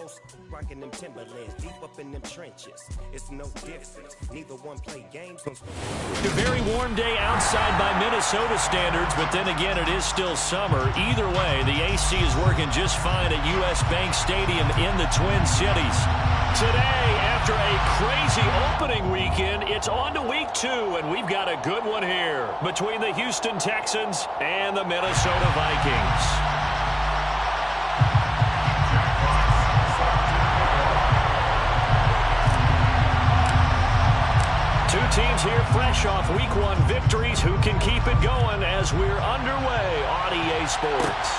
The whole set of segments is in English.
Ghost rocking them Timberlands deep up in them trenches. It's no difference. Neither one play games. A very warm day outside by Minnesota standards, but then again, it is still summer. Either way, the AC is working just fine at U.S. Bank Stadium in the Twin Cities. Today, after a crazy opening weekend, it's on to week 2, and we've got a good one here between the Houston Texans and the Minnesota Vikings. Two teams here fresh off Week 1 victories. Who can keep it going as we're underway on EA Sports?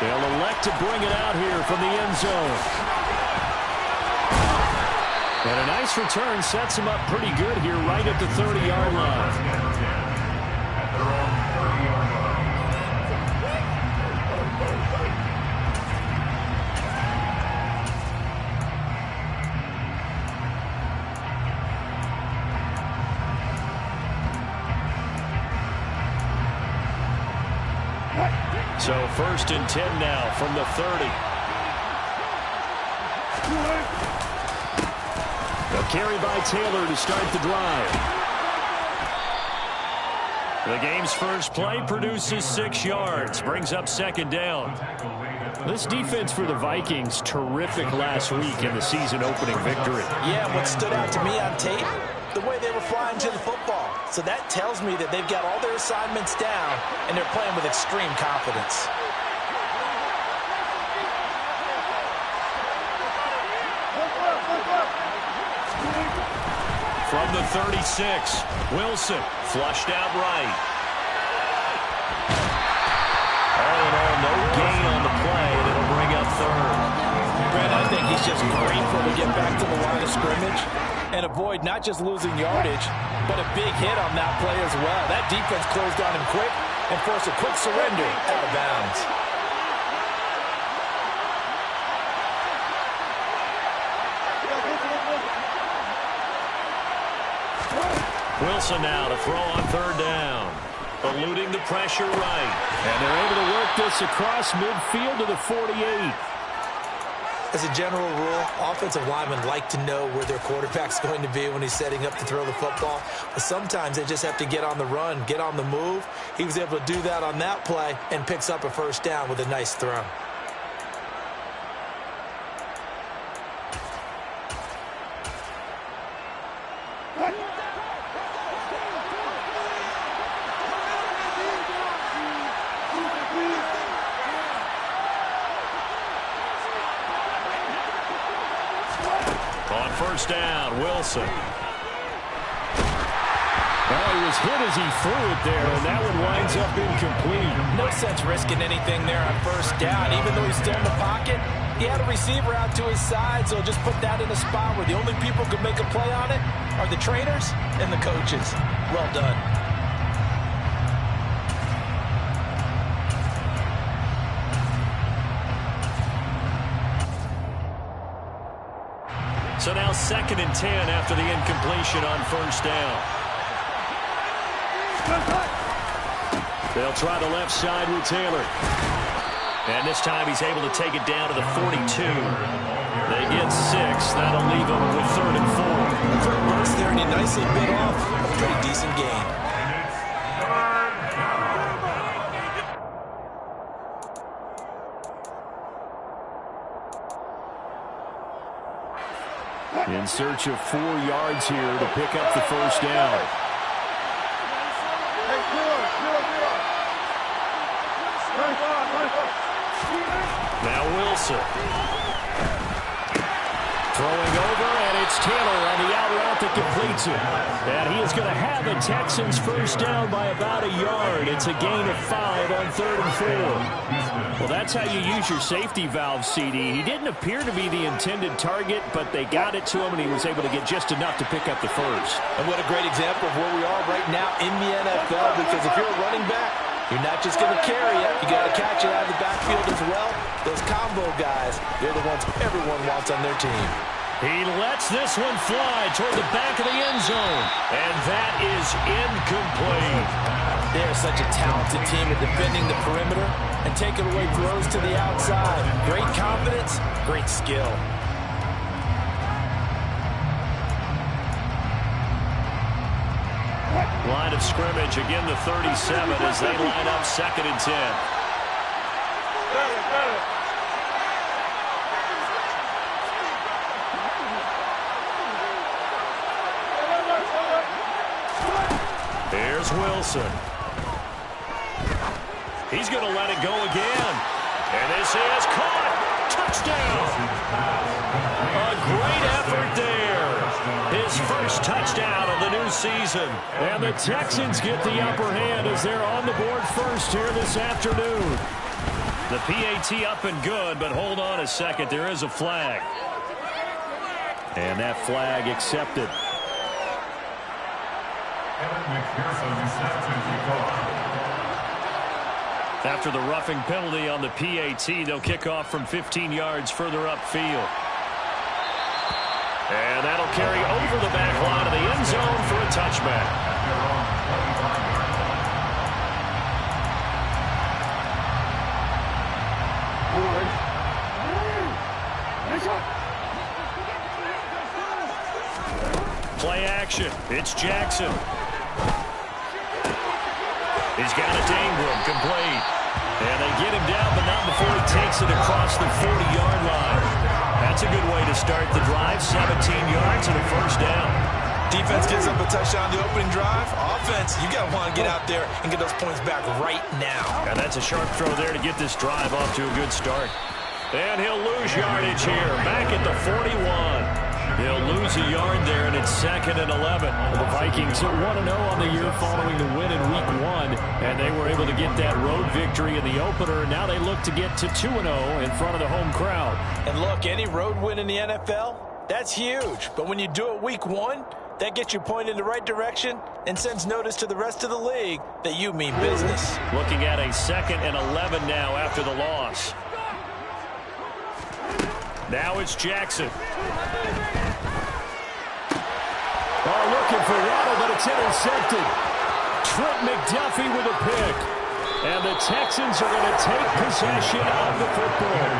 They'll elect to bring it out here from the end zone. And a nice return sets him up pretty good here right at the 30-yard line. So 1st and 10 now from the 30. A carry by Taylor to start the drive. The game's first play produces 6 yards, brings up 2nd down. This defense for the Vikings, terrific last week in the season-opening victory. Yeah, what stood out to me on tape, the way they were flying to the football. So that tells me that they've got all their assignments down, and they're playing with extreme confidence. From the 36, Wilson flushed out right. All in all, no gain on the play, and it'll bring up 3rd. Brent, I think he's just grateful to get back to the line of scrimmage and avoid not just losing yardage, but a big hit on that play as well. That defense closed on him quick and forced a quick surrender out of bounds. Wilson now to throw on 3rd down. Eluding the pressure right. And they're able to work this across midfield to the 48. As a general rule, offensive linemen like to know where their quarterback's going to be when he's setting up to throw the football. But sometimes they just have to get on the run, get on the move. He was able to do that on that play and picks up a 1st down with a nice throw. On 1st down, Wilson. Well, he was hit as he threw it there, and that one winds up incomplete. No sense risking anything there on 1st down. Even though he's still in the pocket, he had a receiver out to his side, so just put that in a spot where the only people who can make a play on it are the trainers and the coaches. Well done. So now 2nd and 10 after the incompletion on 1st down. They'll try the left side with Taylor. And this time he's able to take it down to the 42. They get 6. That'll leave them with 3rd and 4. Quick burst there, and he nicely bit off a pretty decent gain. In search of 4 yards here to pick up the 1st down. Now Wilson. Throwing over, and it's Taylor on the out route that completes it. And he is going to have the Texans 1st down by about a yard. It's a gain of 5 on 3rd and 4. Well, that's how you use your safety valve, CD. He didn't appear to be the intended target, but they got it to him, and he was able to get just enough to pick up the 1st. And what a great example of where we are right now in the NFL, because if you're a running back, you're not just going to carry it. You got to catch it out of the backfield as well. Those combo guys, they're the ones everyone wants on their team. He lets this one fly toward the back of the end zone. And that is incomplete. They're such a talented team at defending the perimeter and taking away throws to the outside. Great confidence, great skill. Line of scrimmage, again the 37 as they line up 2nd and 10. Here's Wilson. He's going to let it go again. And this is caught. Touchdown. A great effort there. His first touchdown of the new season. And the Texans get the upper hand as they're on the board first here this afternoon. The PAT up and good, but hold on a second. There is a flag. And that flag accepted. After the roughing penalty on the PAT, they'll kick off from 15 yards further upfield. And that'll carry over the back line of the end zone for a touchback. Play action. It's Jackson. He's got it to Ingram, complete. And they get him down, but not before he takes it across the 40-yard line. That's a good way to start the drive. 17 yards and a first down. Defense gives up a touchdown the opening drive. Offense, you got to want to get out there and get those points back right now. And that's a sharp throw there to get this drive off to a good start. And he'll lose yardage here, back at the 41. He'll lose a yard there, and it's 2nd and 11. The Vikings are 1-0 on the year following the win in Week 1, and they were able to get that road victory in the opener. Now they look to get to 2-0 in front of the home crowd. And look, any road win in the NFL, that's huge. But when you do it Week 1, that gets you pointed in the right direction and sends notice to the rest of the league that you mean business. Looking at a 2nd and 11 now after the loss. Now it's Jackson. Oh, looking for Waddle, but it's intercepted. Trent McDuffie with a pick. And the Texans are going to take possession of the football.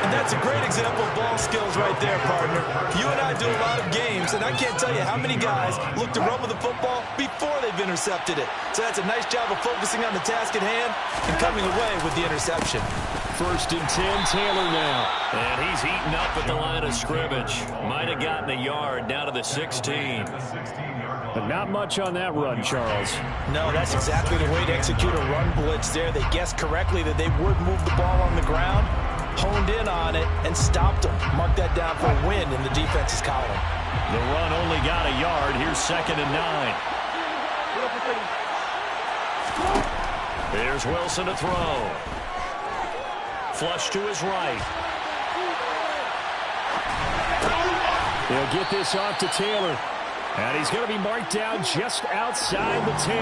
And that's a great example of ball skills right there, partner. You and I do a lot of games, and I can't tell you how many guys look to run with the football before they've intercepted it. So that's a nice job of focusing on the task at hand and coming away with the interception. 1st and 10, Taylor now. And he's eaten up at the line of scrimmage. Might have gotten a yard down to the 16. But not much on that run, Charles. No, that's exactly the way to execute a run blitz there. They guessed correctly that they would move the ball on the ground, honed in on it, and stopped them. Mark that down for a win in the defense's column. The run only got a yard. Here's 2nd and 9. There's Wilson to throw. Flush to his right. They'll get this off to Taylor. And he's going to be marked down just outside the 10.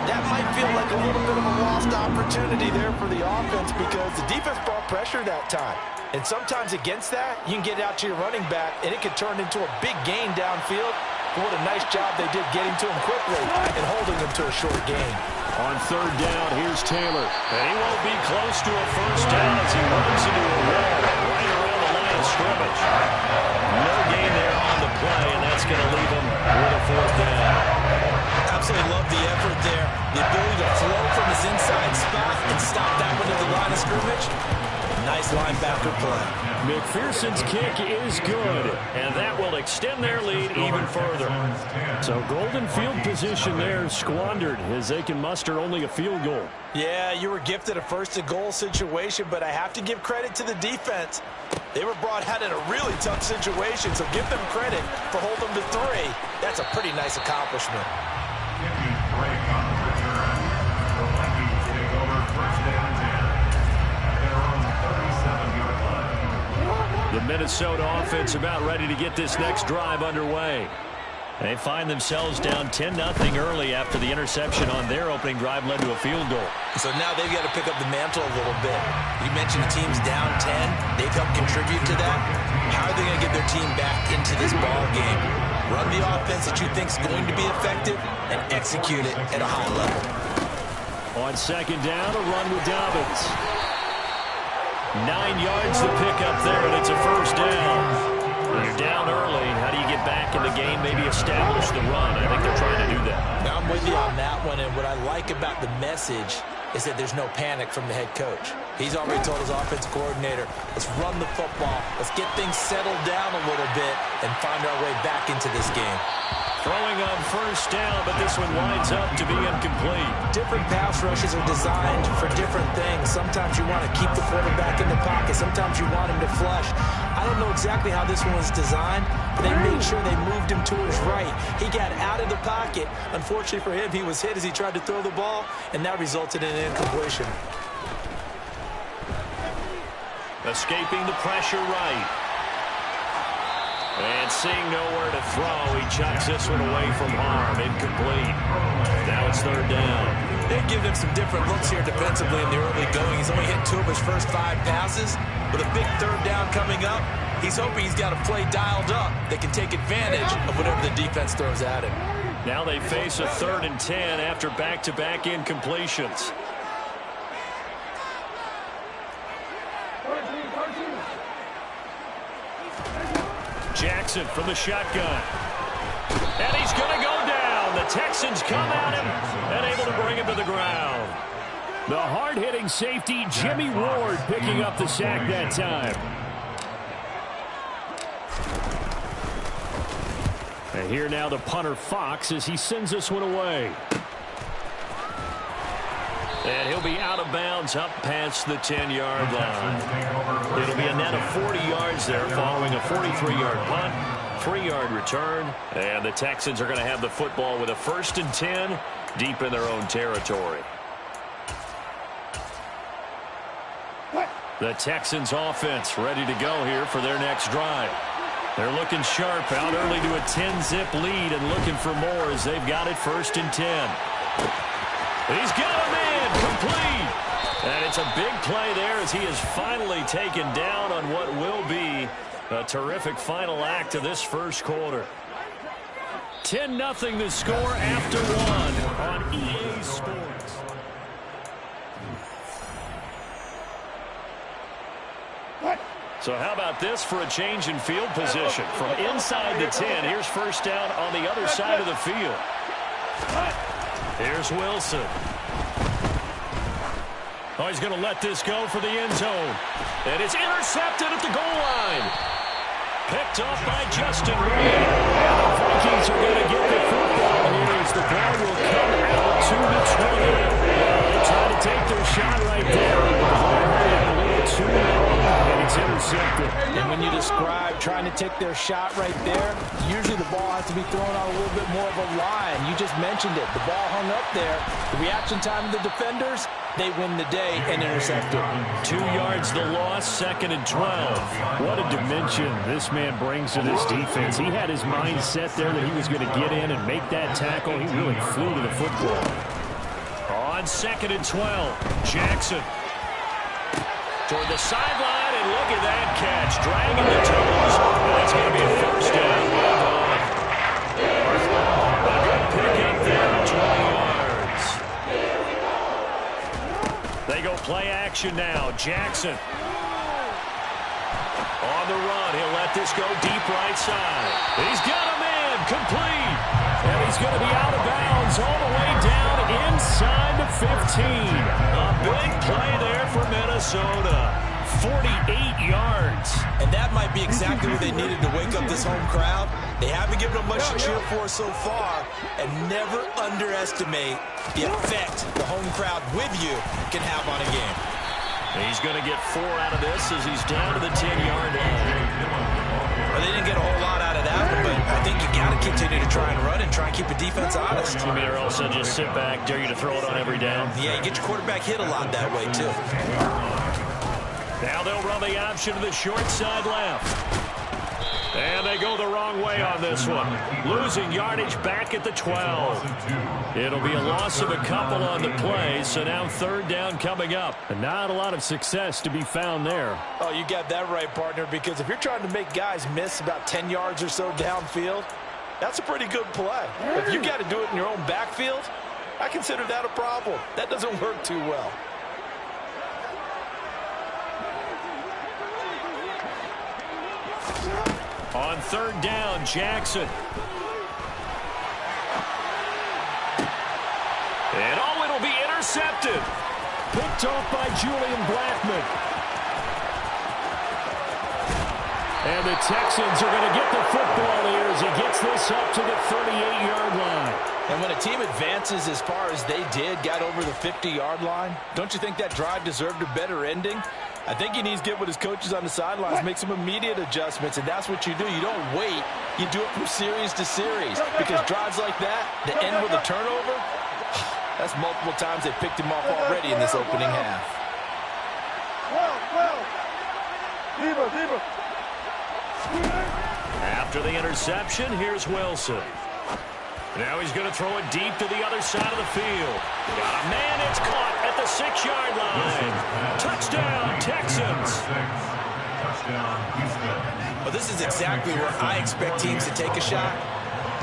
That might feel like a little bit of a lost opportunity there for the offense because the defense brought pressure that time. And sometimes against that, you can get out to your running back, and it could turn into a big gain downfield. But what a nice job they did getting to him quickly and holding him to a short gain. On 3rd down, here's Taylor. And he won't be close to a first down as he runs into a wall right around the line of scrimmage. No gain there on the play, and that's going to leave him with a 4th down. Absolutely love the effort there. The ability to flow from his inside spot and stop that one at the line of scrimmage. Nice linebacker play. McPherson's kick is good, and that will extend their lead even further. So golden field position there squandered as they can muster only a field goal. Yeah, you were gifted a 1st and goal situation, but I have to give credit to the defense. They were brought out in a really tough situation, so give them credit for holding them to 3. That's a pretty nice accomplishment. The Minnesota offense about ready to get this next drive underway. They find themselves down 10-0 early after the interception on their opening drive led to a field goal. So now they've got to pick up the mantle a little bit. You mentioned the team's down 10. They've helped contribute to that. How are they going to get their team back into this ball game? Run the offense that you think is going to be effective and execute it at a high level. On second down, a run with Dobbins. 9 yards to pick up there, and it's a first down. When you're down early, how do you get back in the game, maybe establish the run? I think they're trying to do that. Now I'm with you on that one, and what I like about the message is that there's no panic from the head coach. He's already told his offensive coordinator, let's run the football, let's get things settled down a little bit and find our way back into this game. Throwing on first down, but this one winds up to be incomplete. Different pass rushes are designed for different things. Sometimes you want to keep the quarterback in the pocket. Sometimes you want him to flush. I don't know exactly how this one was designed, but they made sure they moved him to his right. He got out of the pocket. Unfortunately for him, he was hit as he tried to throw the ball, and that resulted in an incompletion. Escaping the pressure right. And seeing nowhere to throw, he chucks this one away from harm. Incomplete. Now it's third down. They've given him some different looks here defensively in the early going. He's only hit 2 of his first 5 passes. With a big third down coming up, he's hoping he's got a play dialed up that can take advantage of whatever the defense throws at him. Now they face a 3rd and 10 after back-to-back incompletions. Jackson from the shotgun. And he's going to go down. The Texans come at him and able to bring him to the ground. The hard-hitting safety, Jimmy Ward, picking up the sack that time. And here now the punter, Fox, as he sends this one away. And he'll be out of bounds up past the 10-yard line. It'll be a net of 40 yards there following a 43-yard punt, 3-yard return. And the Texans are going to have the football with a 1st and 10 deep in their own territory. The Texans offense ready to go here for their next drive. They're looking sharp, out early to a 10-zip lead and looking for more as they've got it 1st and 10. He's got him in, complete. And it's a big play there as he is finally taken down on what will be a terrific final act of this first quarter. 10-0 the score after 1 on EA Sports. So how about this for a change in field position? From inside the 10, here's first down on the other side of the field. Here's Wilson. Oh, he's going to let this go for the end zone. And it's intercepted at the goal line. Picked off by Justin Reed. And the Vikings are going to get the football here as the ball will come out to the 20. They try to take their shot right there. A little too long, and it's intercepted. And when you describe trying to take their shot right there, usually the ball has to be thrown on a little bit more of a line. You just mentioned it. The ball hung up there. The reaction time of the defenders, they win the day and intercept it. 2 yards the loss, 2nd and 12. What a dimension this man brings to this defense. He had his mind set there that he was going to get in and make that tackle. He really flew to the football. On 2nd and 12, Jackson toward the sideline, and look at that catch, dragging the toes. That's going to be a first down. A good pickup there, 20 yards. They go play action now. Jackson on the run. He'll let this go deep right side. He's got him in, complete. And he's going to be out of bounds all the way down inside the 15. A big play there for Minnesota. 48 yards. And that might be exactly what they needed to wake up this home crowd. They haven't given them much to cheer for so far. And never underestimate the effect the home crowd with you can have on a game. He's going to get 4 out of this as he's down to the 10-yard line. Well, they didn't get a whole lot out of that one, but I think you got to continue to try and run and try and keep the defense honest. You mean, or else they'll just sit back, dare you to throw it on every down? Yeah, you get your quarterback hit a lot that way, too. Now they'll run the option to the short side left. And they go the wrong way on this one. Losing yardage back at the 12. It'll be a loss of a couple on the play, so now third down coming up. And not a lot of success to be found there. Oh, you got that right, partner, because if you're trying to make guys miss about 10 yards or so downfield, that's a pretty good play. If you got to do it in your own backfield, I consider that a problem. That doesn't work too well. On third down, Jackson. And it'll be intercepted. Picked off by Julian Blackman. And the Texans are going to get the football here as he gets this up to the 38-yard line. And when a team advances as far as they did, got over the 50-yard line, don't you think that drive deserved a better ending? I think he needs to get with his coaches on the sidelines, make some immediate adjustments, and that's what you do. You don't wait. You do it from series to series, because drives like that, the end with a turnover, that's multiple times they picked him off already in this opening half. After the interception, here's Wilson. Now he's going to throw it deep to the other side of the field. Got a man, it's caught at the 6-yard line. Touchdown, Texans. Well, this is exactly where I expect teams to take a shot.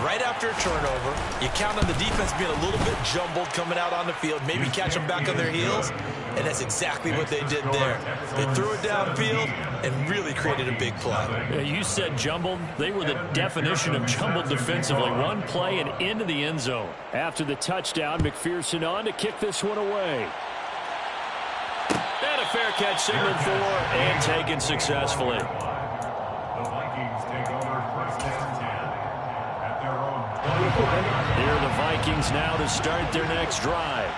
Right after a turnover, you count on the defense being a little bit jumbled coming out on the field, maybe catch them back on their heels, and that's exactly what they did there. They threw it downfield and really created a big play. You said jumbled. They were the definition of jumbled defensively. One play and into the end zone. After the touchdown, McPherson on to kick this one away. And a fair catch signaled for and taken successfully. Here are the Vikings now to start their next drive.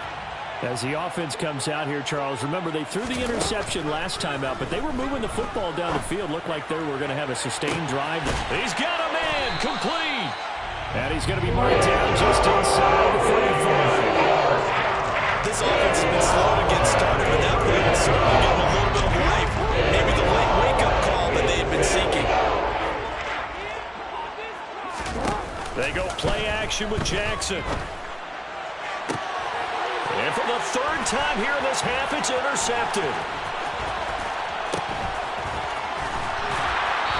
As the offense comes out here, Charles, remember they threw the interception last time out, but they were moving the football down the field. Looked like they were going to have a sustained drive. He's got a man, complete. And he's going to be marked down just inside the 35. This offense has been slow to get started, but that play will certainly give them a little bit of life. Maybe the late wake-up call that they had been seeking. They go play action with Jackson. And for the third time here in this half, it's intercepted.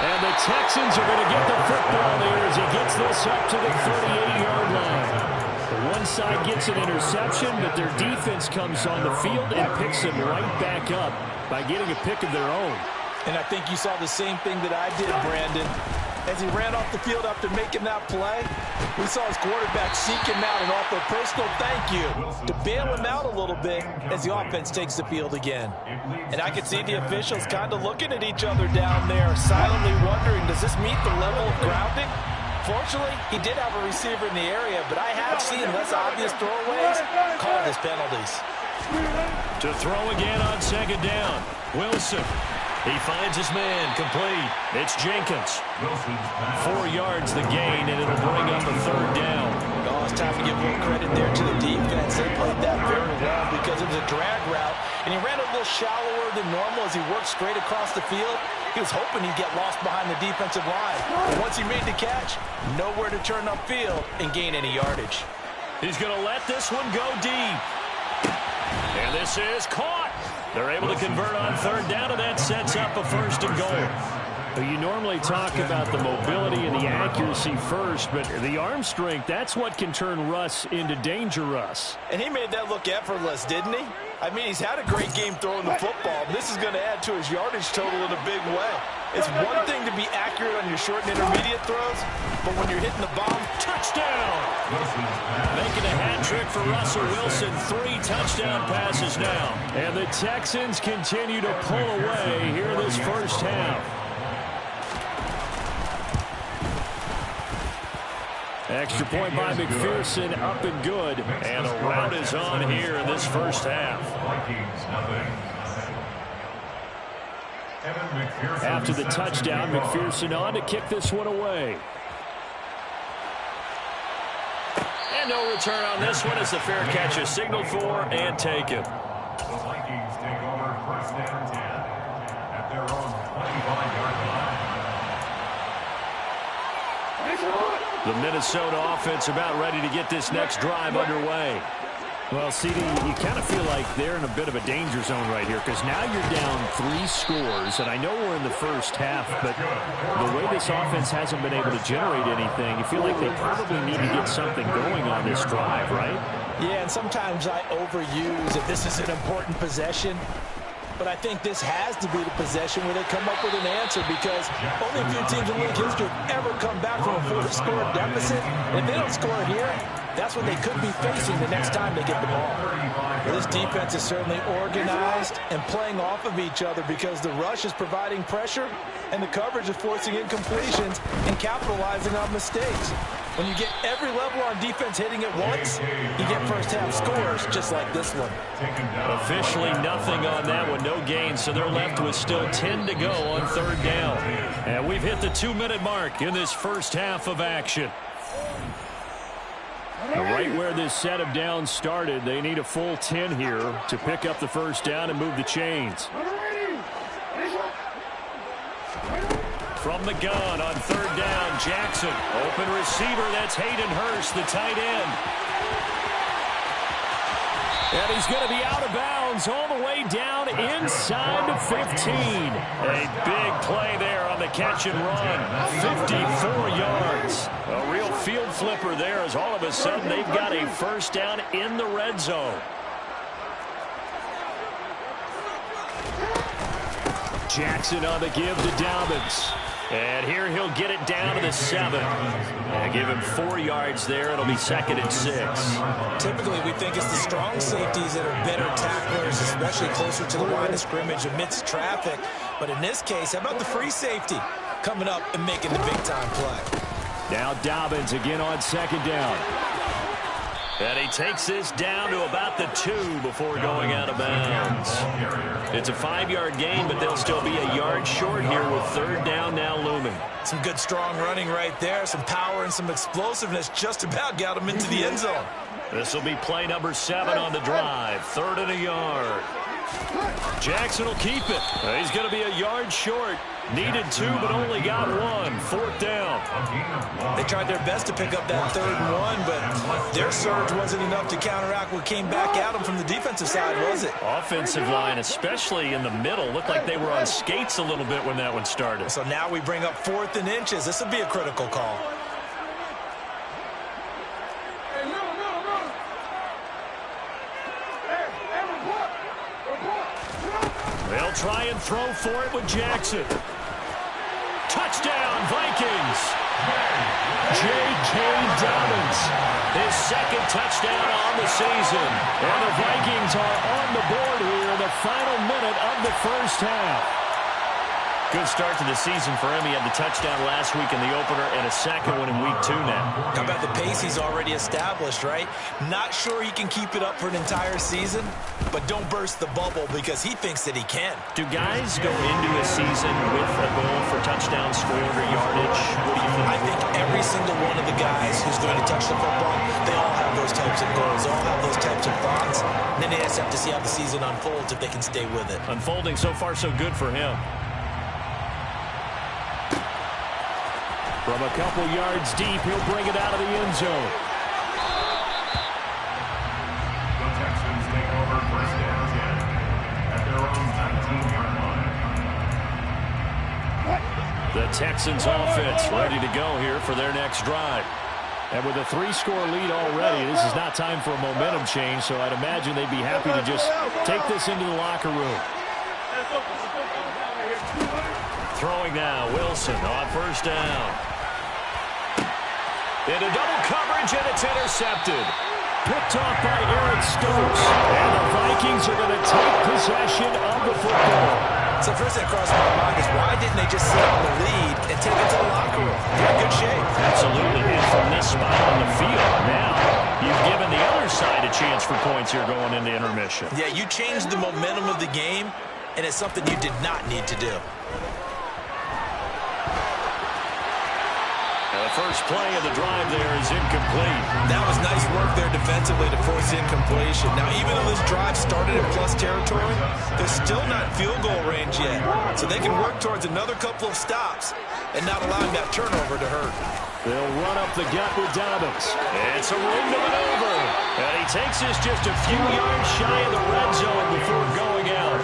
And the Texans are going to get the football here as he gets this up to the 38-yard line. The one side gets an interception, but their defense comes on the field and picks them right back up by getting a pick of their own. And I think you saw the same thing that I did, Brandon. As he ran off the field after making that play, we saw his quarterback seek him out and offer a personal thank you to bail him out a little bit as the offense takes the field again. And I could see the officials kind of looking at each other down there, silently wondering, does this meet the level of grounding? Fortunately, he did have a receiver in the area, but I have seen less obvious throwaways called as penalties. To throw again on second down, Wilson. He finds his man, complete. It's Jenkins. 4 yards the gain, and it'll bring up a third down. Oh, it's time to give a little credit there to the defense. They played that very well because it was a drag route, and he ran a little shallower than normal as he worked straight across the field. He was hoping he'd get lost behind the defensive line. But once he made the catch, nowhere to turn upfield and gain any yardage. He's going to let this one go deep. And this is caught. They're able to convert on third down, and that sets up a first and goal. You normally talk about the mobility and the accuracy first, but the arm strength, that's what can turn Russ into danger Russ. And he made that look effortless, didn't he? I mean, he's had a great game throwing the football. This is going to add to his yardage total in a big way. It's one thing to be accurate on your short and intermediate throws, but when you're hitting the bomb, touchdown! Making a hat trick for Russell Wilson. 3 touchdown passes now. And the Texans continue to pull away here this first half. Extra point by McPherson, up and good. And a rout is on here in this first half. After the touchdown, McPherson on to kick this one away. And no return on this one as the fair catch is signaled for and taken. The Vikings take over first down 10 at their own 25-yard line. The Minnesota offense about ready to get this next drive underway. Well, CD, you kind of feel like they're in a bit of a danger zone right here because now you're down 3 scores, and I know we're in the first half, but the way this offense hasn't been able to generate anything, you feel like they probably need to get something going on this drive, right? Yeah, and sometimes I overuse if this is an important possession. But I think this has to be the possession where they come up with an answer because only a few teams in league history have ever come back from a 4-score deficit. And if they don't score here, that's what they could be facing the next time they get the ball. Well, this defense is certainly organized and playing off of each other because the rush is providing pressure and the coverage is forcing incompletions and capitalizing on mistakes. When you get every level on defense hitting at once, you get first-half scores just like this one. Officially nothing on that one, no gain, so they're left with still 10 to go on 3rd down. And we've hit the 2-minute mark in this first half of action. Right where this set of downs started, they need a full 10 here to pick up the first down and move the chains. From the gun on 3rd down, Jackson. Open receiver, that's Hayden Hurst, the tight end. And he's going to be out of bounds all the way down inside the 15. A big play there on the catch and run. 54 yards. A real field flipper there as all of a sudden they've got a first down in the red zone. Jackson on the give to Dobbins. And here he'll get it down to the 7. And give him 4 yards there. It'll be 2nd and 6. Typically, we think it's the strong safeties that are better tacklers, especially closer to the line of scrimmage amidst traffic. But in this case, how about the free safety coming up and making the big-time play? Now Dobbins again on 2nd down. And he takes this down to about the 2 before going out of bounds. It's a 5-yard gain, but they'll still be a yard short here with 3rd down now looming. Some good strong running right there. Some power and some explosiveness just about got him into the end zone. This will be play number 7 on the drive. 3rd and a yard. Jackson will keep it. He's going to be a yard short. Needed 2, but only got 1. 4th down. They tried their best to pick up that 3rd and 1, but their surge wasn't enough to counteract what came back at them from the defensive side, was it? Offensive line, especially in the middle, looked like they were on skates a little bit when that one started. So now we bring up 4th and inches. This will be a critical call. They'll try and throw for it with Jackson. Touchdown, Vikings. J.K. Dobbins, his 2nd touchdown on the season. And the Vikings are on the board here in the final minute of the first half. Good start to the season for him. He had the touchdown last week in the opener and a 2nd one in week 2 now. How about the pace he's already established, right? Not sure he can keep it up for an entire season, but don't burst the bubble because he thinks that he can. Do guys go into a season with a goal for touchdown scored or yardage? What do you think? I think every single one of the guys who's going to touch the football, they all have those types of goals, all have those types of thoughts. And then they just have to see how the season unfolds if they can stay with it. Unfolding so far so good for him. From a couple yards deep, he'll bring it out of the end zone. The Texans take over 1st down 10 at their own 19-yard line. The Texans offense ready to go here for their next drive. And with a 3-score lead already, this is not time for a momentum change, so I'd imagine they'd be happy to just take this into the locker room. Throwing now, Wilson on 1st down. Into double coverage, and it's intercepted. Picked off by Eric Stokes. And the Vikings are going to take possession of the football. So first that crossed my mind is why didn't they just sit on the lead and take it to the locker room? They're in good shape. Absolutely. And from this spot on the field, now you've given the other side a chance for points here going into intermission. Yeah, you changed the momentum of the game, and it's something you did not need to do. The first play of the drive there is incomplete. That was nice work there defensively to force incompletion. Now, even though this drive started in plus territory, they're still not in field goal range yet. So they can work towards another couple of stops and not allowing that turnover to hurt. They'll run up the gut with Dobbins. It's a room to maneuver. And he takes this just a few yards shy of the red zone before going out.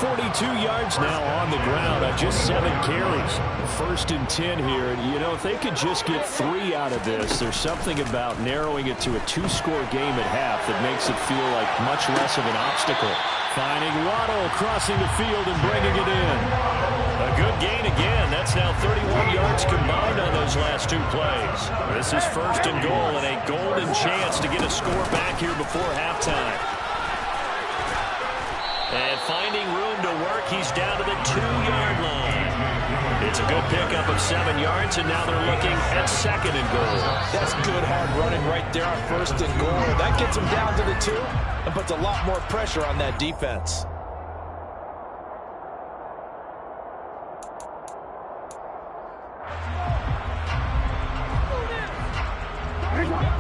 42 yards now on the ground on just 7 carries. 1st and 10 here. And, you know, if they could just get 3 out of this, there's something about narrowing it to a 2-score game at half that makes it feel like much less of an obstacle. Finding Waddle crossing the field and bringing it in. A good gain again. That's now 31 yards combined on those last 2 plays. This is 1st and goal and a golden chance to get a score back here before halftime. And finding room to work, he's down to the 2-yard line. It's a good pickup of 7 yards, and now they're looking at 2nd and goal. That's good hard running right there on 1st and goal. That gets him down to the 2 and puts a lot more pressure on that defense.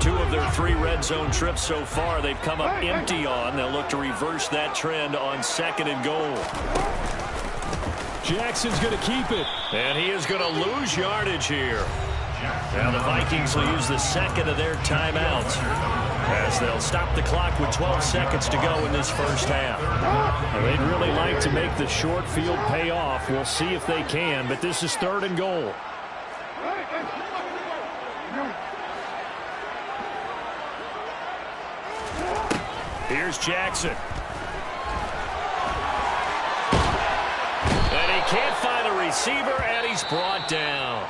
Two of their 3 red zone trips so far they've come up empty on. They'll look to reverse that trend on 2nd and goal. Jackson's going to keep it. And he is going to lose yardage here. Now the Vikings will use the 2nd of their timeouts as they'll stop the clock with 12 seconds to go in this 1st half. Well, they'd really like to make the short field pay off. We'll see if they can, but this is 3rd and goal. Here's Jackson. And he can't find a receiver, and he's brought down.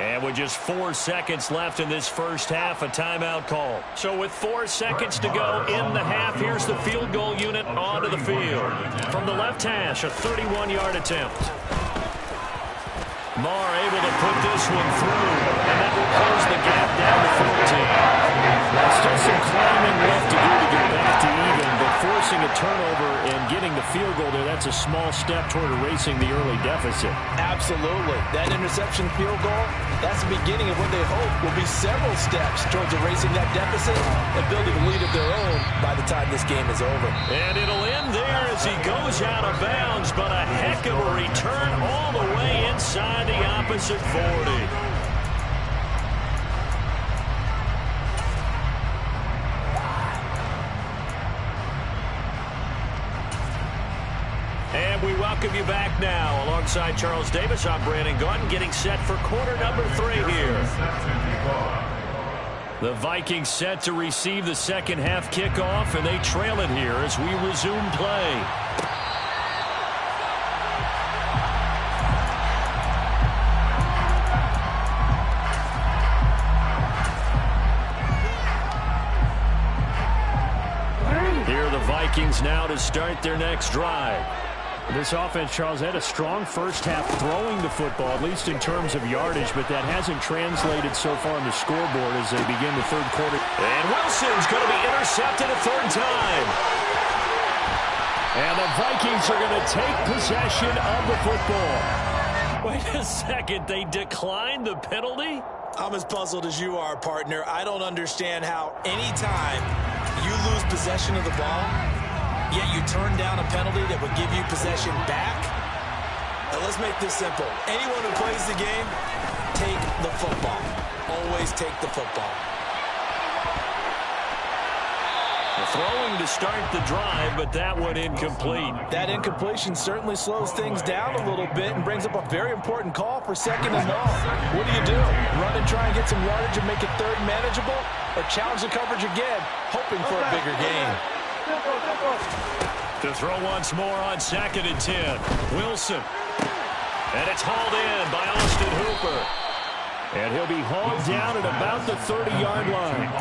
And with just 4 seconds left in this 1st half, a timeout call. So with 4 seconds to go in the half, here's the field goal unit onto the field. From the left hash, a 31-yard attempt. Marr able to put this one through, and that will close the gap down to 14. Well, still some climbing left to do to get back to even, but forcing a turnover and getting the field goal there, that's a small step toward erasing the early deficit. Absolutely. That interception field goal, that's the beginning of what they hope will be several steps towards erasing that deficit and building a lead of their own by the time this game is over. And it'll end there as he goes out of bounds, but a heck of a return all the way inside the opposite 40. And we welcome you back now. Alongside Charles Davis, I'm Brandon Gaudin, getting set for quarter number 3 here. The Vikings set to receive the 2nd half kickoff, and they trail it here as we resume play. Here are the Vikings now to start their next drive. This offense, Charles, had a strong 1st half throwing the football, at least in terms of yardage, but that hasn't translated so far on the scoreboard as they begin the 3rd quarter. And Wilson's going to be intercepted a 3rd time. And the Vikings are going to take possession of the football. Wait a second, they declined the penalty? I'm as puzzled as you are, partner. I don't understand how any time you lose possession of the ball, yet you turn down a penalty that would give you possession back. Now let's make this simple. Anyone who plays the game, take the football. Always take the football. Throwing to start the drive, but that one incomplete. That incompletion certainly slows things down a little bit and brings up a very important call for 2nd and long. What do? Run and try and get some yardage and make it 3rd manageable? Or challenge the coverage again, hoping for a bigger gain? To throw once more on 2nd and 10. Wilson. And it's hauled in by Austin Hooper. And he'll be hauled down at about the 30-yard line.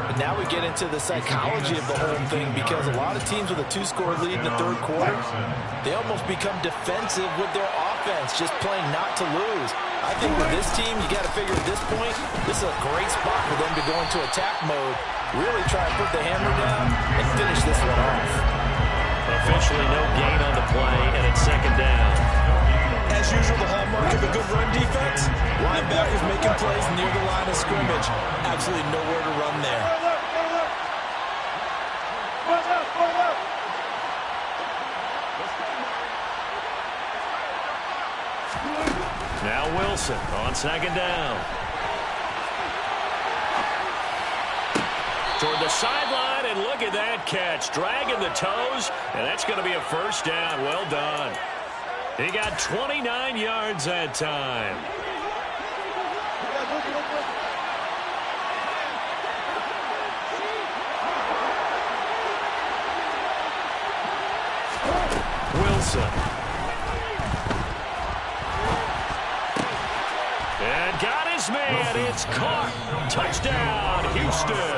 And now we get into the psychology of the whole thing, because a lot of teams with a 2-score lead in the 3rd quarter, they almost become defensive with their offense, just playing not to lose. I think with this team, you got to figure at this point, this is a great spot for them to go into attack mode, really try to put the hammer down and finish this one off. Officially no gain on the play, and it's 2nd down. As usual, the hallmark of a good run defense, linebackers making plays near the line of scrimmage. Absolutely nowhere to run there. Now Wilson on 2nd down. Toward the sideline, and look at that catch. Dragging the toes, and that's going to be a first down. Well done. He got 29 yards that time. Wilson. And got his man. It's caught. Touchdown, Houston.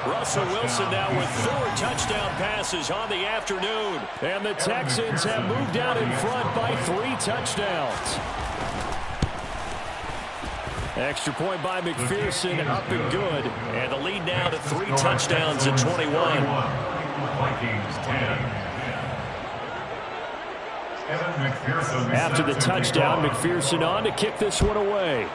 Russell Wilson now with 4 touchdown passes on the afternoon. And the Texans have moved out in front by 3 touchdowns. Extra point by McPherson, up and good. And the lead now to 3 touchdowns at 21. Vikings 10. After the touchdown, McPherson on to kick this one away.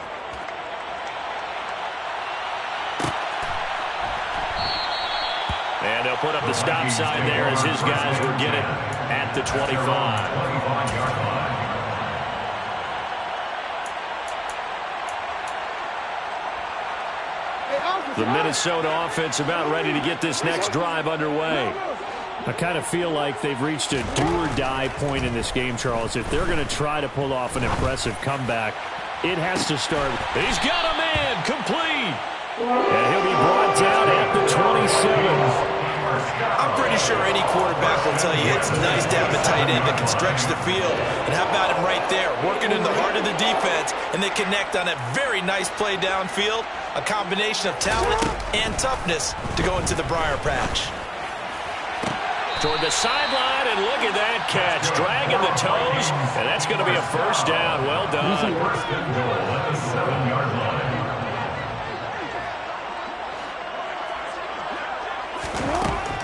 And they'll put up the stop sign there as his guys will get it at the 25. The Minnesota offense about ready to get this next drive underway. I kind of feel like they've reached a do-or-die point in this game, Charles. If they're going to try to pull off an impressive comeback, it has to start. He's got a man, complete. And he'll be brought down at the 27. I'm pretty sure any quarterback will tell you it's nice to have a tight end that can stretch the field. And how about him right there, working in the heart of the defense, and they connect on a very nice play downfield, a combination of talent and toughness to go into the briar patch. Toward the sideline, and look at that catch. Dragging the toes, and that's going to be a first down. Well done. First and goal at the 7-yard line.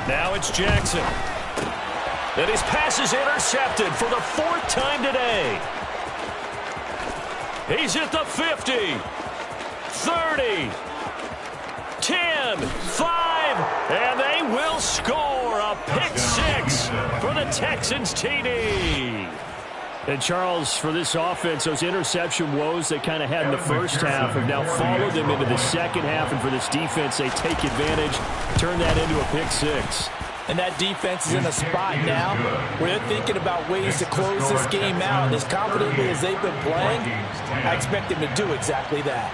Now it's Jackson. And his pass is intercepted for the 4th time today. He's at the 50, 30, 10, 5, and they will score a pick 6 for the Texans TD. And Charles, for this offense, those interception woes they kind of had in the first half have now followed them into the second half. And for this defense, they take advantage, turn that into a pick 6. And that defense is in a spot now where they're thinking about ways to close this game out. And as confidently as they've been playing, I expect them to do exactly that.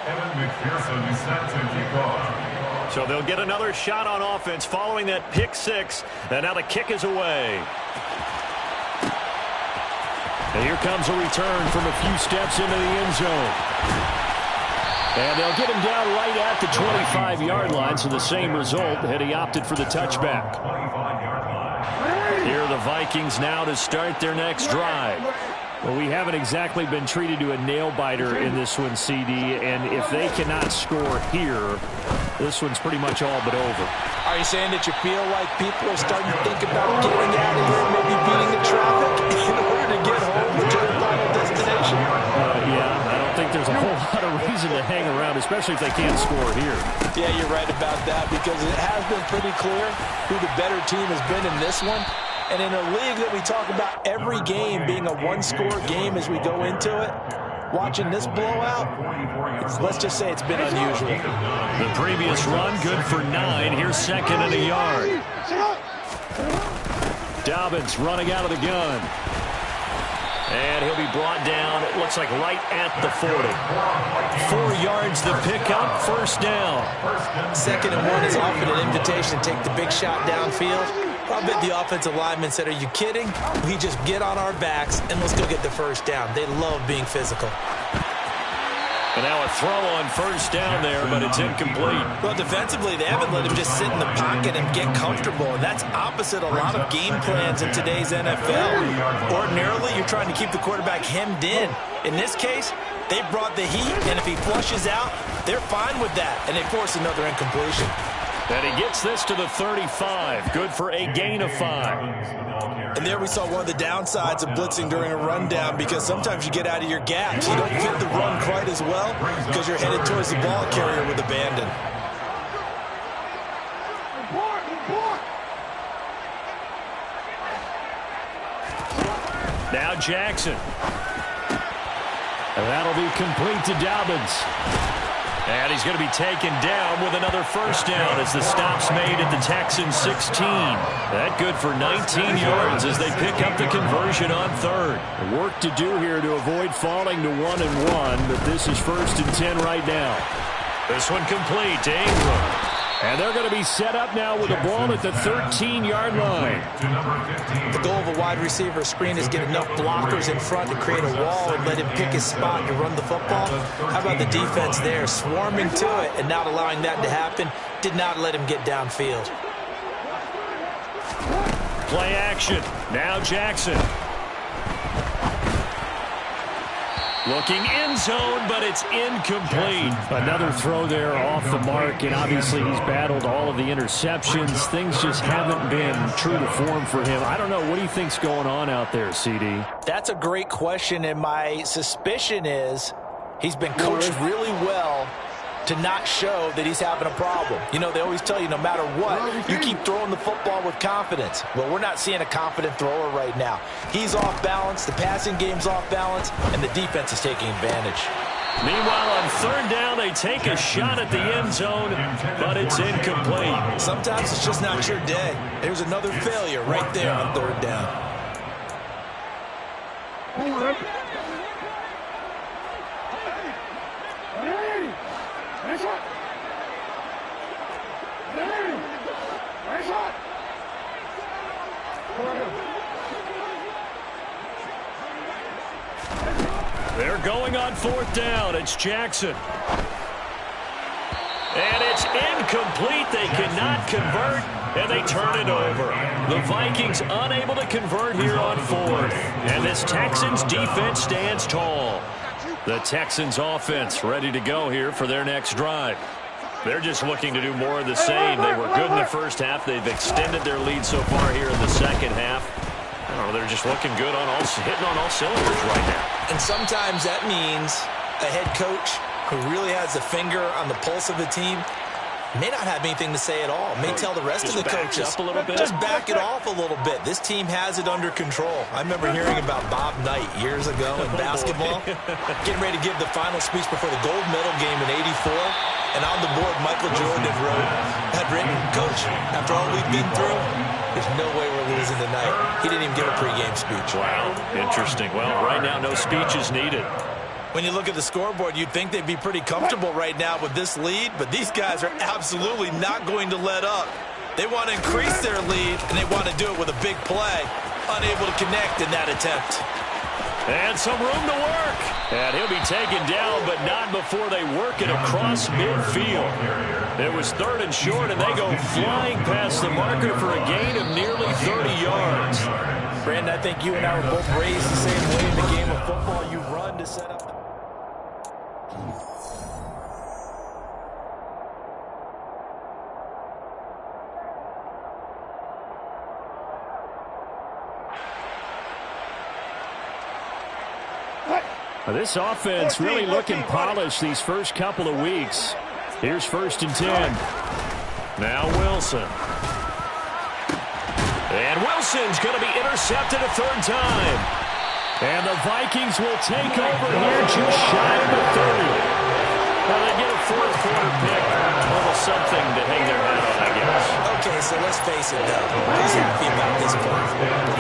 McPherson is set to kick off. So they'll get another shot on offense following that pick 6. And now the kick is away. And here comes a return from a few steps into the end zone. And they'll get him down right at the 25-yard line, so the same result had he opted for the touchback. Here are the Vikings now to start their next drive. Well, we haven't exactly been treated to a nail-biter in this one, CD, and if they cannot score here, this one's pretty much all but over. Are you saying that you feel like people are starting to think about getting out of here, maybe beating the traffic in order to get home to their final destination? Yeah, I don't think there's a whole lot of reason to hang around, especially if they can't score here. Yeah, you're right about that, because it has been pretty clear who the better team has been in this one. And in a league that we talk about every game being a one-score game as we go into it, watching this blowout, let's just say it's been unusual. The previous run, good for 9. Here's 2nd and a yard. Dobbins running out of the gun. And he'll be brought down, it looks like right at the 40. 4 yards the pickup, first down. 2nd and 1 is often an invitation to take the big shot downfield. I bet the offensive lineman said, are you kidding? We just get on our backs and let's go get the first down. They love being physical. And now a throw on first down there, but it's incomplete. Well, defensively, they haven't let him just sit in the pocket and get comfortable, and that's opposite a lot of game plans in today's NFL. Ordinarily, you're trying to keep the quarterback hemmed in. In this case, they brought the heat, and if he flushes out, they're fine with that, and they force another incompletion. And he gets this to the 35. Good for a gain of 5. And there we saw one of the downsides of blitzing during a rundown, because sometimes you get out of your gaps. You don't fit the run quite as well because you're headed towards the ball carrier with abandon. Now Jackson. And that'll be complete to Dobbins. And he's going to be taken down with another first down as the stop's made at the Texans 16. That good for 19 yards as they pick up the conversion on third. Work to do here to avoid falling to 1-1, but this is 1st and 10 right now. This one complete to Ingram. And they're going to be set up now with the ball at the 13-yard line. The goal of a wide receiver screen is get enough blockers in front to create a wall and let him pick his spot to run the football. How about the defense there, swarming to it and not allowing that to happen? Did not let him get downfield. Play action. Now Jackson. Looking end zone, but it's incomplete. Another throw there off the mark, and obviously he's battled all of the interceptions. Things just haven't been true to form for him. I don't know. What do you think's going on out there, CD? That's a great question, and my suspicion is he's been coached really well to not show that he's having a problem. You know, they always tell you no matter what, you keep throwing the football with confidence. Well, we're not seeing a confident thrower right now. He's off balance, the passing game's off balance, and the defense is taking advantage. Meanwhile, on third down, they take a shot at the end zone, but it's incomplete. Sometimes it's just not your day. There's another failure right there on third down. They're going on fourth down. It's Jackson. And it's incomplete. They cannot convert, and they turn it over. The Vikings unable to convert here on fourth. And this Texans defense stands tall. The Texans offense ready to go here for their next drive. They're just looking to do more of the same. They were good in the first half. They've extended their lead so far here in the second half. I don't know, they're just looking good on hitting on all cylinders right now. And sometimes that means a head coach who really has a finger on the pulse of the team may not have anything to say at all. May tell the rest of the coaches, up a little bit. Just back it off a little bit. This team has it under control. I remember hearing about Bob Knight years ago in basketball, getting ready to give the final speech before the gold medal game in '84. And on the board, Michael Jordan had written, Coach, after all we've been through, there's no way we're losing tonight. He didn't even give a pregame speech. Wow, interesting. Well, right now, no speech is needed. When you look at the scoreboard, you'd think they'd be pretty comfortable right now with this lead, but these guys are absolutely not going to let up. They want to increase their lead, and they want to do it with a big play. Unable to connect in that attempt. And some room to work. And he'll be taken down, but not before they work it across midfield. It was third and short, and they go flying past the marker for a gain of nearly 30 yards. Brandon, I think you and I were both raised the same way in the game of football. You run to set up the... This offense really looking polished these first couple of weeks. Here's 1st and 10. Now Wilson. And Wilson's going to be intercepted a third time. And the Vikings will take over here just shy of the 30. Well, they get a fourth quarter pick. A little something to hang their hat on, I guess. Okay, so let's face it, though. Who's happy about this play?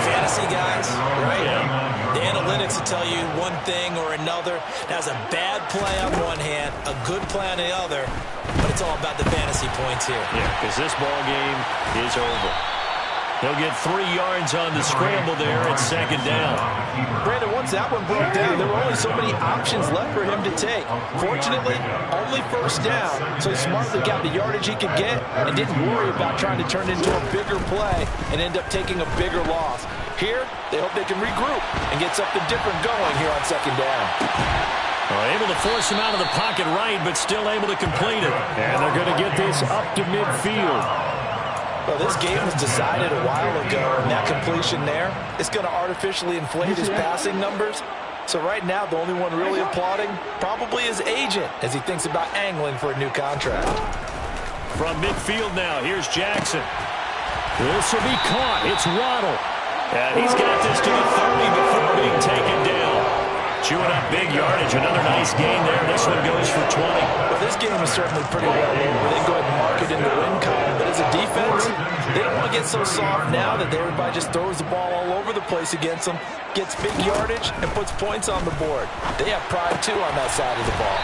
Fantasy guys, right? Yeah. The analytics will tell you one thing or another. That's a bad play on one hand, a good play on the other, but it's all about the fantasy points here. Yeah, because this ball game is over. He'll get 3 yards on the scramble there at second down. Brandon, once that one broke down, there were only so many options left for him to take. Fortunately, only first down, so he smartly got the yardage he could get and didn't worry about trying to turn it into a bigger play and end up taking a bigger loss. Here, they hope they can regroup and get something different going here on second down. Well, able to force him out of the pocket right, but still able to complete it. And they're going to get this up to midfield. Well, this game was decided a while ago, and that completion there is going to artificially inflate his passing numbers. So right now, the only one really applauding probably his agent as he thinks about angling for a new contract. From midfield now, here's Jackson. This will be caught. It's Waddle. And he's got this to the 30 before being taken down. Chewing up big yardage. Another nice gain there. This one goes for 20. Well, this game is certainly pretty well over. They go ahead and mark it in the win column. But as a defense, they don't want to get so soft now that everybody just throws the ball all over the place against them, gets big yardage, and puts points on the board. They have pride, too, on that side of the ball.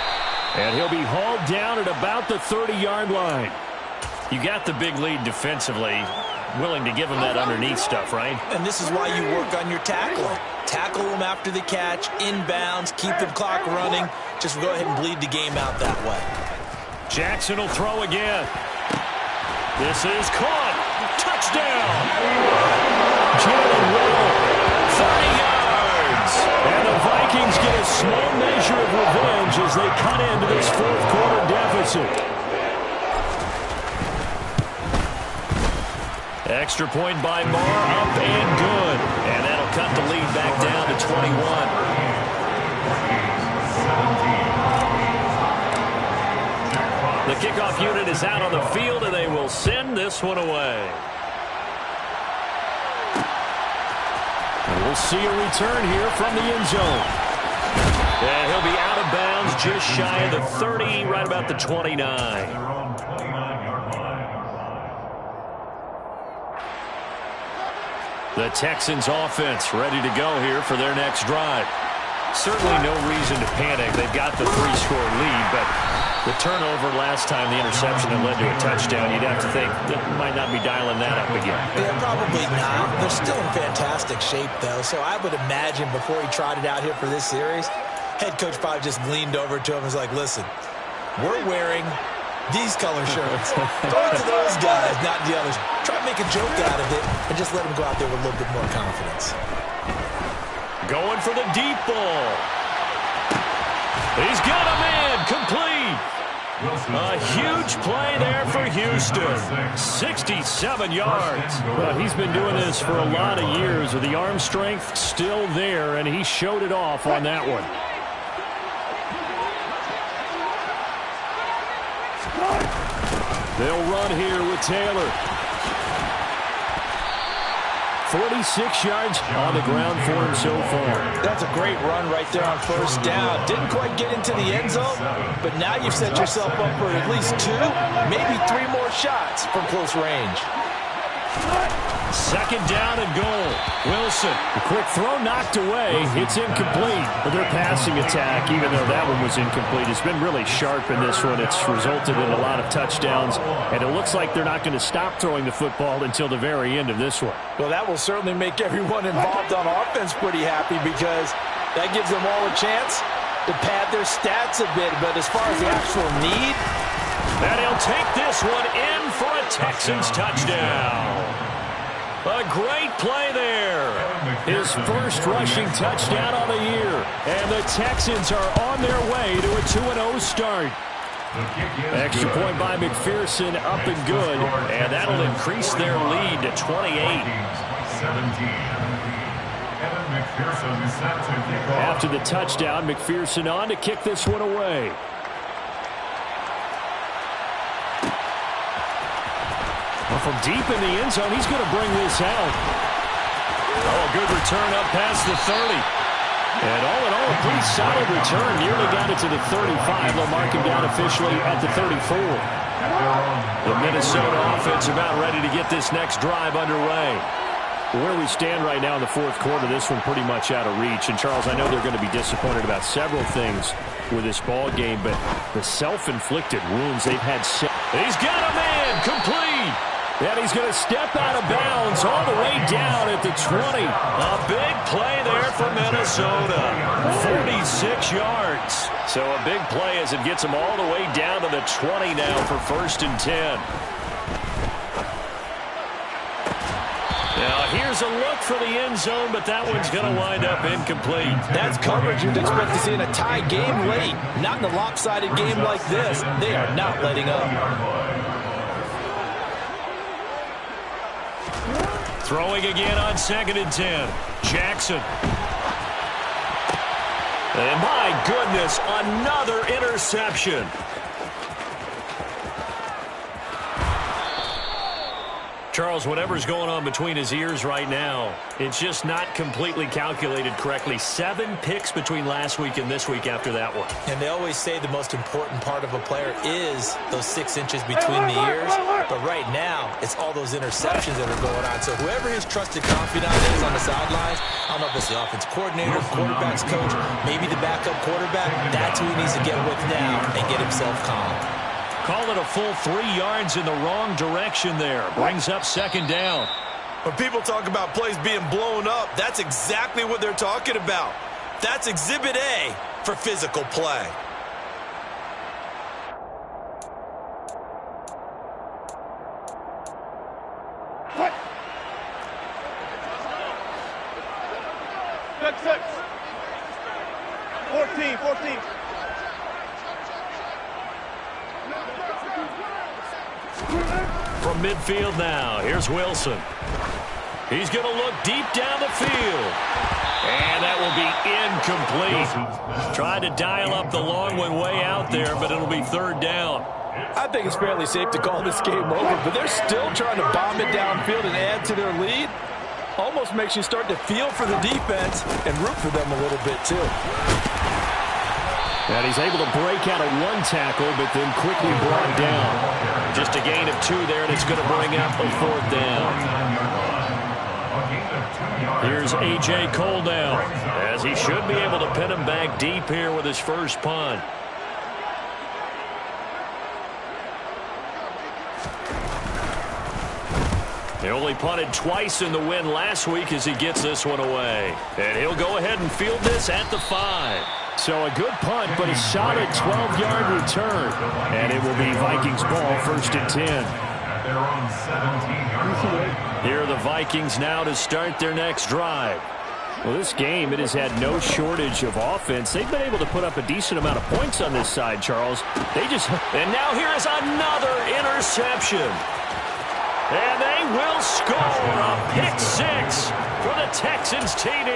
And he'll be hauled down at about the 30-yard line. You got the big lead defensively. Willing to give him that underneath stuff, right? And this is why you work on your tackling. Tackle them after the catch, inbounds, keep the clock running. Just go ahead and bleed the game out that way. Jackson will throw again. This is caught. Touchdown. Jalen Waddle, 30 yards. And the Vikings get a small measure of revenge as they cut into this fourth-quarter deficit. Extra point by Marr, up and good. And that'll cut the lead back down to 21. The kickoff unit is out on the field, and they will send this one away. And we'll see a return here from the end zone. And he'll be out of bounds just shy of the 30, right about the 29. The Texans offense ready to go here for their next drive. Certainly no reason to panic. They've got the 3-score lead, but the turnover last time, the interception that led to a touchdown, you'd have to think they might not be dialing that up again. Yeah, probably not. They're still in fantastic shape, though, so I would imagine before he trotted out here for this series, head coach probably just leaned over to him and was like, listen, we're wearing these color shirts. Throw it to those guys, not the others. Try to make a joke out of it and just let them go out there with a little bit more confidence. Going for the deep ball. He's got a man complete. A huge play there for Houston. 67 yards. Well, he's been doing this for a lot of years with the arm strength still there, and he showed it off on that one. They'll run here with Taylor. 46 yards on the ground for him so far. That's a great run right there on first down. Didn't quite get into the end zone, but now you've set yourself up for at least 2, maybe 3 more shots from close range. Second down and goal. Wilson. The quick throw knocked away. It's incomplete. But their passing attack, even though that one was incomplete, has been really sharp in this one. It's resulted in a lot of touchdowns, and it looks like they're not going to stop throwing the football until the very end of this one. Well, that will certainly make everyone involved on offense pretty happy because that gives them all a chance to pad their stats a bit. But as far as the actual need, and he'll take this one in for a Texans touchdown. A great play there. His first rushing touchdown on the year. And the Texans are on their way to a 2-0 start. Extra point by McPherson, up and good. And that'll increase their lead to 28. After the touchdown, McPherson on to kick this one away. Well, from deep in the end zone, he's going to bring this out. Oh, good return up past the 30. And all in all, a pretty solid return. Nearly got it to the 35. They'll mark him down officially at the 34. The Minnesota offense about ready to get this next drive underway. Where we stand right now in the fourth quarter, this one pretty much out of reach. And, Charles, I know they're going to be disappointed about several things with this ball game, but the self-inflicted wounds they've had. He's got a man complete. And he's going to step out of bounds all the way down at the 20. A big play there for Minnesota. 46 yards. So a big play as it gets them all the way down to the 20 now for 1st and 10. Now here's a look for the end zone, but that one's going to wind up incomplete. That's coverage you'd expect to see in a tie game late. Not in a lopsided game like this. They are not letting up. Throwing again on 2nd and 10. Jackson. And my goodness, another interception. Charles, whatever's going on between his ears right now, it's just not completely calculated correctly. 7 picks between last week and this week after that one. And they always say the most important part of a player is those 6 inches between the ears. But right now, it's all those interceptions that are going on. So whoever his trusted confidant is on the sidelines, I don't know if it's the offense coordinator, quarterback's coach, maybe the backup quarterback, that's who he needs to get with now and get himself calm. Call it a full 3 yards in the wrong direction there. Brings up 2nd down. When people talk about plays being blown up, that's exactly what they're talking about. That's Exhibit A for physical play. What? 6. 14. From midfield now, here's Wilson. He's going to look deep down the field. And that will be incomplete. Tried to dial up the long one way out there, but it'll be 3rd down. I think it's fairly safe to call this game over, but they're still trying to bomb it downfield and add to their lead. Almost makes you start to feel for the defense and root for them a little bit, too. And he's able to break out of 1 tackle, but then quickly brought down. Just a gain of 2 there, and it's going to bring up a 4th down. Here's A.J. Cole down, as he should be able to pin him back deep here with his first punt. He only punted twice in the win last week as he gets this one away. And he'll go ahead and field this at the 5. So a good punt, but a solid 12-yard return. And it will be Vikings ball, 1st and 10. Here are the Vikings now to start their next drive. Well, this game, it has had no shortage of offense. They've been able to put up a decent amount of points on this side, Charles. And now here is another interception. And they will score a pick 6 for the Texans TD.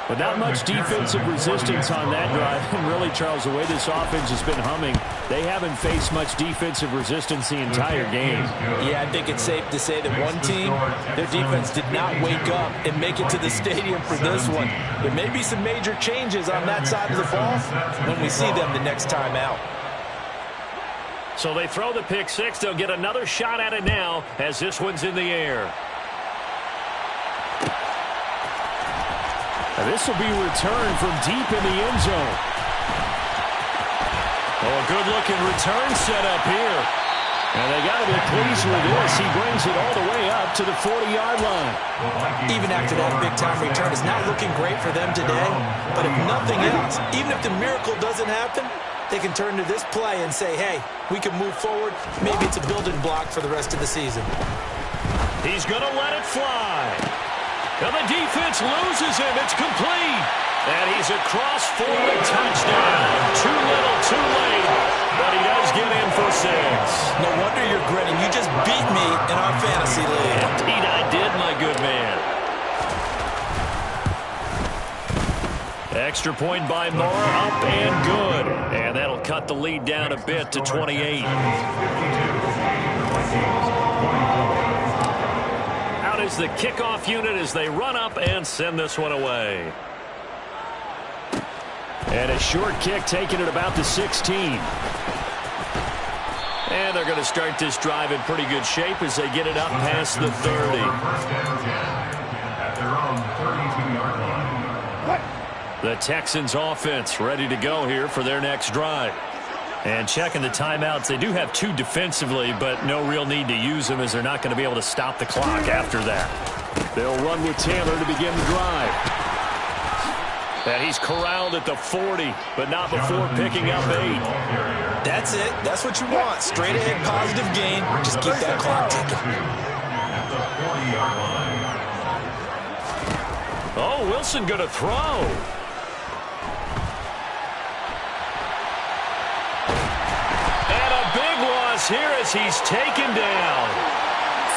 But not much defensive resistance on that drive. And really, Charles, the way this offense has been humming, they haven't faced much defensive resistance the entire game. Yeah, I think it's safe to say that one team, their defense did not wake up and make it to the stadium for this one. There may be some major changes on that side of the ball when we see them the next time out. So they throw the pick 6. They'll get another shot at it now as this one's in the air. Now this will be returned from deep in the end zone. Oh, a good-looking return set up here. And they got to be pleased with this. He brings it all the way up to the 40-yard line. Even after that big-time return, it's not looking great for them today. But if nothing else, even if the miracle doesn't happen, they can turn to this play and say, hey, we can move forward. Maybe it's a building block for the rest of the season. He's going to let it fly. And the defense loses him. It's complete. And he's across for a touchdown. Too little, too late. But he does get in for 6. No wonder you're grinning. You just beat me in our fantasy league. Indeed, I did, my good man. Extra point by Mora, up and good. And that'll cut the lead down a bit to 28. Out is the kickoff unit as they run up and send this one away. And a short kick taken at about the 16. And they're going to start this drive in pretty good shape as they get it up past the 30. At their own 32-yard line. The Texans offense ready to go here for their next drive. And checking the timeouts, they do have 2 defensively, but no real need to use them as they're not going to be able to stop the clock after that. They'll run with Taylor to begin the drive. And he's corralled at the 40, but not before picking up 8. That's it. That's what you want. Straight ahead, positive gain. Just keep that clock ticking. Oh, Wilson going to throw. And a big loss here as he's taken down.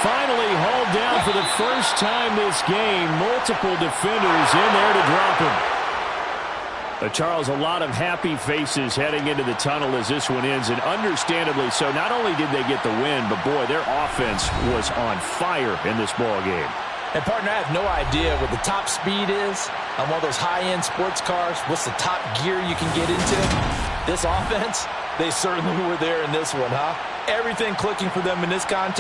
Finally hauled down for the first time this game. Multiple defenders in there to drop him. Charles, a lot of happy faces heading into the tunnel as this one ends, and understandably so. Not only did they get the win, but, boy, their offense was on fire in this ball game. And, partner, I have no idea what the top speed is on one of those high-end sports cars. What's the top gear you can get into? This offense, they certainly were there in this one, huh? Everything clicking for them in this contest.